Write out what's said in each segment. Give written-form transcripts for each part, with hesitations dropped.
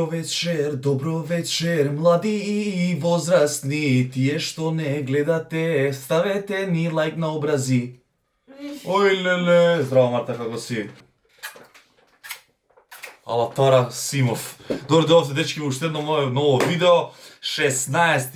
Добро вечер, млади и возрастни, тие што не гледате, ставете ни лайк на образи. Ој леле, здраво Марта, како си? Алатара Симов. Добре дојавте дечки во уште едно моје ново видео. 16.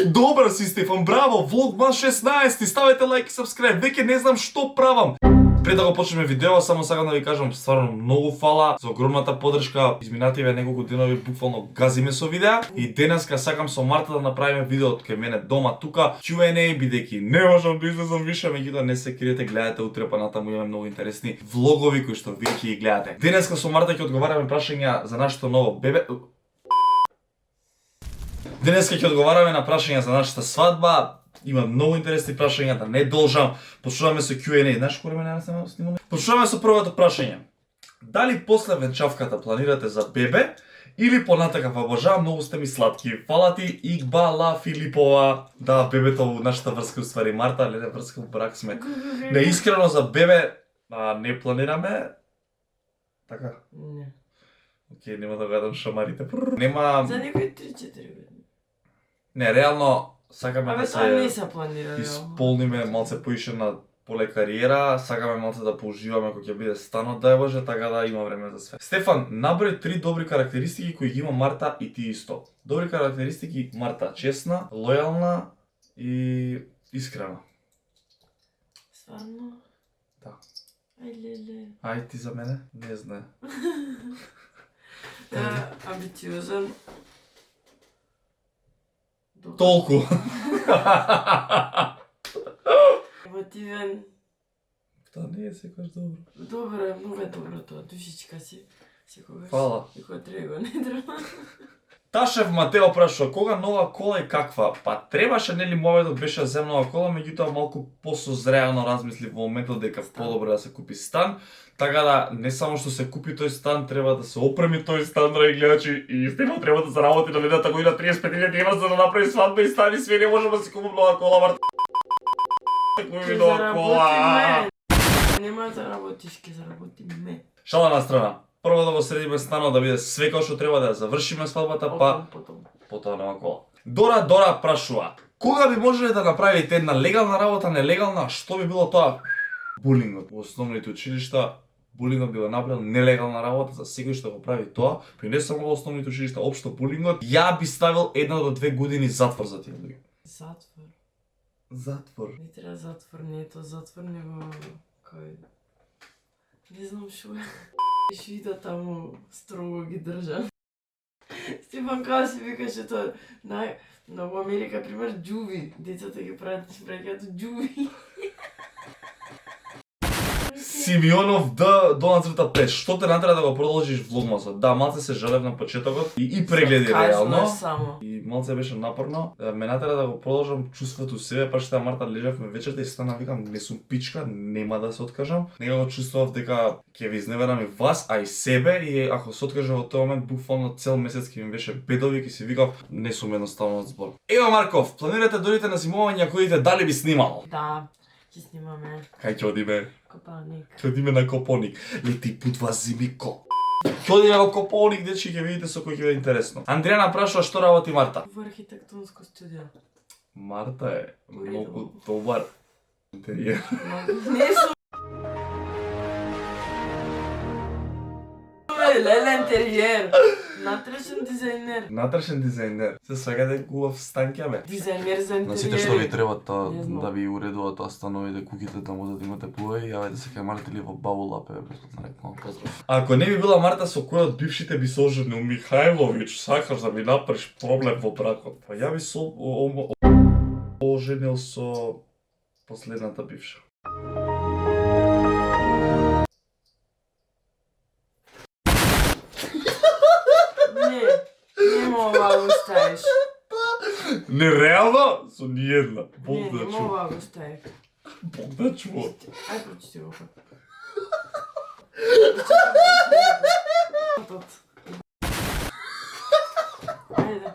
Добар си Стефан, браво, влогмас 16. Ставете лайк и сабскрайб. Веќе не знам што правам. Пред да го почнеме видео, само сакам да ви кажам стварно многу фала за огромната поддршка. Изминативе неколку денови буквално газиме со видеа и денеска сакам со Марта да направиме видео од кај мене дома тука, Q&A, бидејќи не можам да излезам више, меѓутоа не се криете, гледате утре па натаму имаме многу интересни влогови кои што вие ќе ги гледате. Денеска со Марта ќе одговараме прашања за нашето ново бебе. Денеска ќе одговараме на прашања за нашата свадба. Има многу интересни прашања, да не должам. Почнуваме со Q&A. Знаеш кој време не снимаме? Почнуваме со првото прашање. Дали после венчавката планирате за бебе или понатака? Обожавам, многу сте ми сладки. Фала ти Игбала Филипова. Да, бебето во нашата врска уствари Марта, леле врска во брак сме. Неискрено за бебе не планираме. Така? Не. Океј, нема да гледам шамарите. Нема. За некои 3-4 години. Не, реално сакаме да не се се планира. исполниме малце поише на поле кариера, сакаме малце да поуживаме кога ќе биде станот, дај Боже, така да има време за све. Стефан, наброј 3 добри карактеристики кои ги има Марта и ти исто. Добри карактеристики: Марта чесна, лојална и искрена. Стварно? Да. Ај леле. Ај ти за мене? Не знае. Амбициозен. Толку. Мотивен. Тоа не е секогаш добро. Добро, многу е добро тоа. Душичка си. Секогаш. Фала. И кога треба, не треба. Ташев Матео прашува кога нова кола и каква? Па требаше, нели, мојот беше зем нова кола, меѓутоа малку посозреано размисли во моментот дека подобро да се купи стан. Така да не само што се купи тој стан, треба да се опреми тој стан, драги гледачи, и Стефан треба да заработи на ледната година 35.000 евра за да направи свадба и стан и све, не можам да си купам нова кола, Марта. Купи нова кола. Нема да работиш, ке заработи ме. Шала на страна. Прво да го средиме станот, да биде све како што треба, да ја завршиме свадбата, па потоа нова кола. Дора прашува: кога би можеле да направите една легална работа, нелегална, што би било тоа? Булингот во основните училишта, булингот би го направил нелегална работа за секој што го прави тоа, при не само во основните училишта, општо булингот, ја би ставил 1 до 2 години затвор за тие луѓе. Затвор. Затвор. Не треба затвор, не е тоа затвор, него кој не знам шо е. Швида таму строго ги држа. Стефан кога си викаше тоа, на во Америка, пример, џуви. Децата ги прават брекато џуви. Симеонов Д. Што те натера да го продолжиш влогмасот? Да, малце се жалев на почетокот и прегледи реално. И малце беше напорно. Ме натера да го продолжам чувството себе, па што Марта лежевме вечерта и стана викам не сум пичка, нема да се откажам. Некако чувствував дека ќе ви изневерам и вас, а и себе, и ако се откажам во тој момент буквално цел месец ќе ми беше бедови, ќе си викав не сум едноставно од збор. Ева Марков, планирате дорите на зимување, ако идете, дали би снимал? Да, ќе снимаме. Кај ќе одиме? Копаник. Ќе одиме на Копоник. Лети пут во Зимико. Ќе одиме во Копоник, дечки, ќе видите со кој ќе биде интересно. Андријана прашува што работи Марта. Во архитектонско студио. Марта е многу добар интериер. Не сум. Леле интериер. Натрешен дизајнер. Натрешен дизајнер. Се сваѓате губав станке, бе. Дизајнер за интериер. На сите што ви треба Не да ви уредуваат становите, куќите таму да имате плуе, јавете се кај Марта или во Бабул Ап, поздрав. Ако не би била Марта, со кој од бившите би се оженил? Михајлович, сакаш да ми направиш проблем во бракот? Па ја би се оженил со последната бивша. Нема ова го ставиш. Не, реално? Со ниједна. Бог Не, да нема чува. ова го ставиш. Бог да чува. Ај прочити го. Ајде.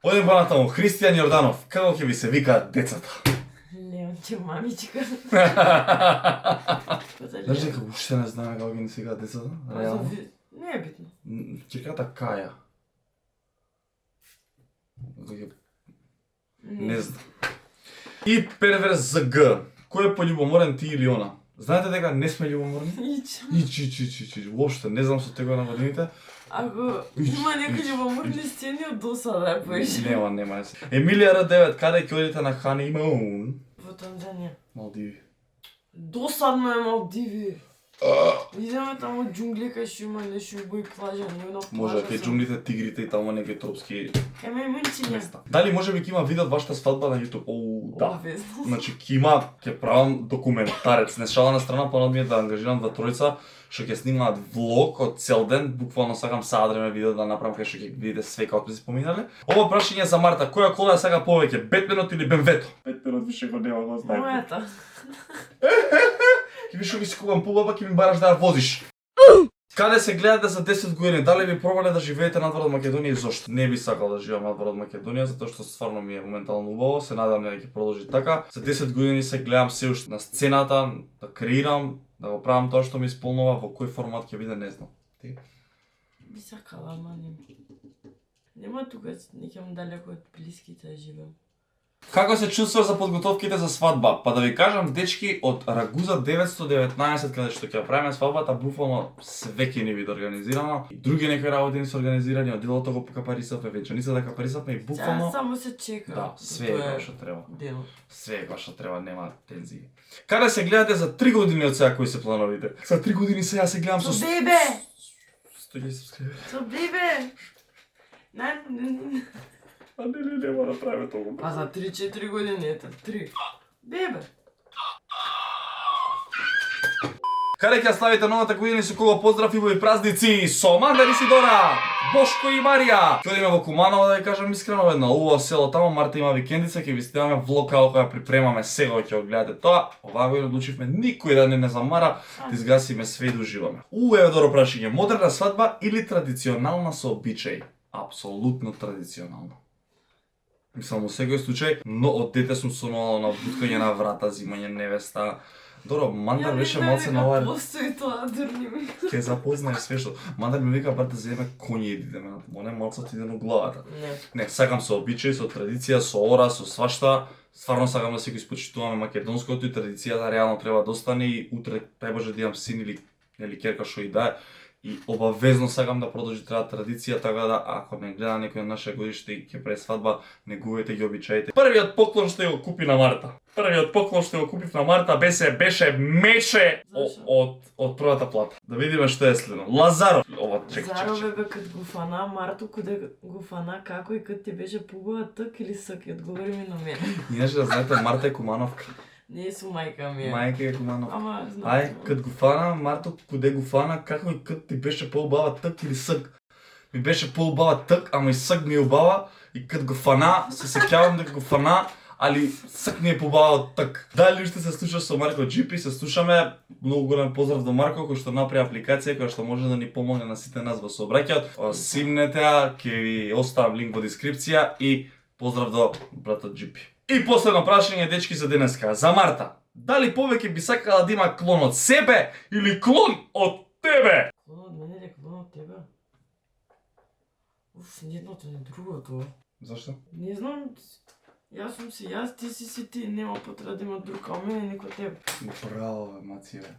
Одем понатаму. Христијан Јорданов, како ќе ви се викаат децата? Леонче, мамичка. Знаеш дека уште не знаеме како ќе ни се викаат децата? Реално? Не е битно. Ќерката Каја. Не знам. И перверз за Г. Кој е пољубоморен, ти или она? Знаете дека не сме љубоморни? Ич. Воопште, не знам со текот на годините. Ако има некои љубоморни сцени од досада, поиш. Нема. Емилија Р9, каде ќе одите на ханимун? Во Танзанија. Малдиви. Досадно е Малдиви. Идеме таму џунгли кај што има нешто убави плажа, не на плажа. Може кај џунглите, тигрите и таму некои тропски Кај мејмунчиња. места. Дали може би ќе има видео од вашата свадба на YouTube? Оу, да. Обвезно. Значи ќе правам документарец. Не шала на страна, планот ми е да ангажирам два тројца што ќе снимаат влог од цел ден, буквално сакам саат време видео да направам кај што ќе видите све како сме споминале. Ова прашање за Марта, која кола ја сака повеќе, Бетменот или БМВ-то? Бетменот више го нема, го знаете. Мојата. Ќе виш си купам побаба, ќе ми бараш да ја возиш. Каде се гледате за 10 години? Дали би пробале да живеете надвор од Македонија и зошто? Не би сакал да живеам надвор од Македонија, затоа што стварно ми е моментално убаво, се надевам дека ќе продолжи така. За 10 години се гледам се уште на сцената, да креирам, да го правам тоа што ми исполнува, во кој формат ќе биде, не знам. Ти? Би сакала, ама нема тука, не ќе далеко од блиските да живеам. Како се чувствуваш за подготовките за свадба? Па да ви кажам, дечки, од Рагуза 919, каде што ќе правиме свадбата, буквално све ќе ни биде организирано. И други некои работи ни се организирани, од делото го покапарисавме, венчаницата да капарисавме и буквално... Само се чека. Да, све е како што треба. Дело. Све е како што треба, нема тензии. Каде се гледате за 3 години од сега кои се плановите? За 3 години сега се гледам со... Со бебе! 100 сабскрибери. Со бебе! А не мора да правиме толку. А за 3-4 години, ето, 3. Бебе! Каде ќе славите новата година и со кого поздрав и убави празници? Со Мандар Исидора, Бошко и Марија. Ќе одиме во Куманово, да ви кажам искрено, едно убаво село таму. Марта има викендица, ќе ви снимаме влог како ја припремаме сега, ќе го гледате тоа. Оваа година одлучивме никој да не замара, да изгасиме све и да уживаме. Еве добро прашање. Модерна свадба или традиционална со обичаи? Апсолутно традиционална. Мислам, во секој случај, но од дете сум сонувал на буткање на врата, зимање невеста. Добро, Мандар беше малце на ова. Постои тоа, дурни ми. Ке запознае све што. Мандар ми вика брат да земе коњи и идеме на тоа. Не малце ти иде на главата. Не, сакам со обичаи, со традиција, со ора, со свашта. Стварно сакам да се го испочитуваме македонското и традицијата реално треба да остане и утре тај Боже да имам син или керка што и да е. И обавезно сакам да продолжи таа традиција, така да ако не гледа некој на наше годиште и ќе прави свадба, негувате ги обичаите. Првиот поклон што го купи на Марта. Првиот поклон што го купив на Марта беше мече од првата плата. Да видиме што е следно. Лазаров. Ова чек. Зарове кад го фана Марто, каде го фана како и кад ти беше пугува тък или сак, одговори ми на мене. Иначе да знаете, Марта е Кумановка. Не су мајка ми е. Мајка е Кумановка. Ама знам. Ај, кад го фана, Марто, куде го фана, како и кад ти беше поубава тък или сак. Ми беше поубава тък, ама и сак ми е убава. И кад го фана, се сеќавам дека го фана, али сак ми е поубава од тък. Дали уште се слушаш со Марко GP, се слушаме. Многу голем поздрав до Марко, кој што направи апликација која што може да ни помогне на сите нас во сообраќајот. Симнете ја, ќе ви оставам линк во дескрипција и поздрав до братот GP. И последно прашање, дечки, за денеска. За Марта. Дали повеќе би сакала да има клон од себе или клон од тебе? Клон од мене или клон од тебе? Уф, ни едното, ни другото. Зашто? Не знам, јас сум си јас, ти си ти, нема потреба да има друг као мене, никој тебе. Браво, бе, маци, бе.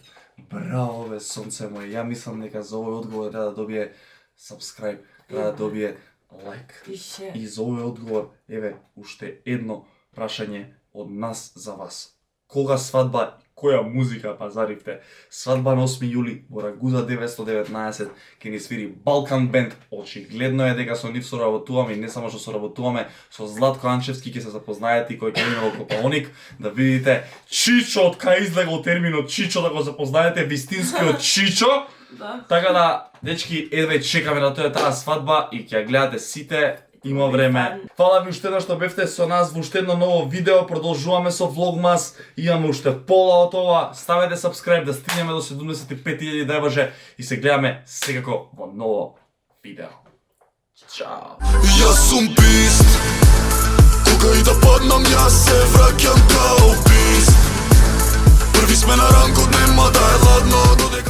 Браво, бе, сонце моје. Ја мислам дека за овој одговор треба да добие subscribe, треба да добие лайк. И за овој одговор, еве, уште едно прашање од нас за вас. Кога свадба, која музика пазаривте? Свадба на 8 јули во Рагуза 919 ќе ни свири Балкан Бенд. Очигледно е дека со нив соработуваме и не само што соработуваме, со Златко Анчевски ќе се запознаете и кој ќе име во Копаоник, да видите Чичо, од кај излегол терминот Чичо, да го запознаете вистинскиот Чичо. Да. Така да, дечки, едве чекаме да тоа таа свадба и ќе ја гледате сите. Има време. Фала ви уште еднаш што бевте со нас во уште едно ново видео. Продолжуваме со Влогмас. Имаме уште пола од ова. Ставете subscribe да стигнеме до 75.000, дај Боже, и се гледаме секако во ново видео. Чао. Јас сум бист. Кога и да паднам, јас се враќам као бист. Први сме на рангот, нема да е ладно.